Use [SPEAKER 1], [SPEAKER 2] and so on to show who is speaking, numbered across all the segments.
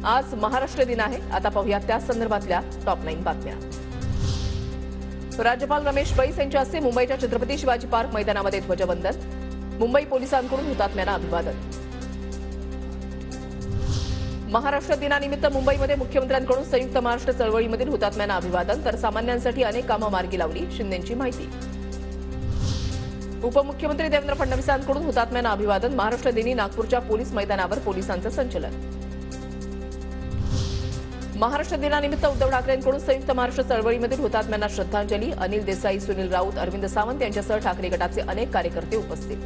[SPEAKER 1] आज महाराष्ट्र दिन आहे। आता पाहूया त्या संदर्भातल्या टॉप 9 बातम्या। राज्यपाल रमेश बैस यांच्या हस्ते मुंबईच्या छत्रपती शिवाजी पार्क मैदानामध्ये ध्वजवंदन। मुंबई पोलिसांकडून हुतात्म्यांना अभिवादन। महाराष्ट्र दिनानिमित्त मुंबईमध्ये मुख्यमंत्र्यांकडून संयुक्त महाराष्ट्र चळवळीमधील हुतात्म्यांना अभिवादन, तर सामान्यांसाठी अनेक कामं मार्गी लावली, शिंदेंची माहिती। उपमुख्यमंत्री देवेंद्र फडणवीसांकडून हुतात्म्यांना अभिवादन। महाराष्ट्र दिनी नागपूरच्या पोलीस मैदानावर पोलिसांचं संचलन। महाराष्ट्र दिनानिमित्त उद्धव ठाकरेंकडून संयुक्त महाराष्ट्र चळवळीमधील हुतात्म्यांना श्रद्धांजली। अनिल देसाई, सुनील राऊत, अरविंद सावंत यांच्यासह ठाकरे गटाचे अनेक कार्यकर्ते उपस्थित।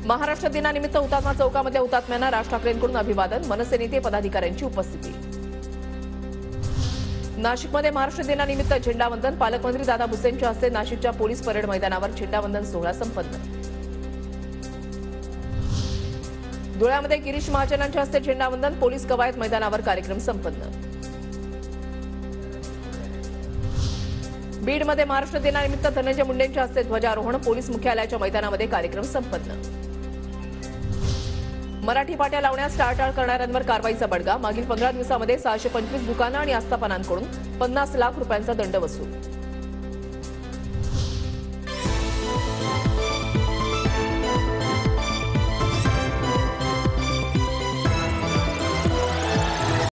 [SPEAKER 1] महाराष्ट्र दिनानिमित्त हुतात्मा चौकामध्ये हुतात्म्यांना राज ठाकरेंकडून अभिवादन। मनसे नेते पदाधिकाऱ्यांची उपस्थिती। नाशिकमध्ये महाराष्ट्र दिनानिमित्त झेंडावंदन। पालकमंत्री दादा भुसेंच्या हस्ते नाशिकच्या पोलीस परेड मैदानावर झेंडावंदन सोहळा संपन्न। धुळ्यामध्ये गिरीश महाजनांच्या हस्ते झेंडावंदन। पोलीस कवायत मैदानावर कार्यक्रम संपन्न। बीडमध्ये महाराष्ट्र दिनानिमित्त धनंजय मुंडेंच्या हस्ते ध्वजारोहण। पोलीस मुख्यालयाच्या मैदानामध्ये कार्यक्रम संपन्न। मराठी पाट्या लावण्यास टाळाटाळ करणाऱ्यांवर कारवाईचा बडगा। मागील 15 दिवसांमध्ये 625 दुकानं आणि आस्थापनांकडून 50 लाख रुपयांचा दंड वसूल।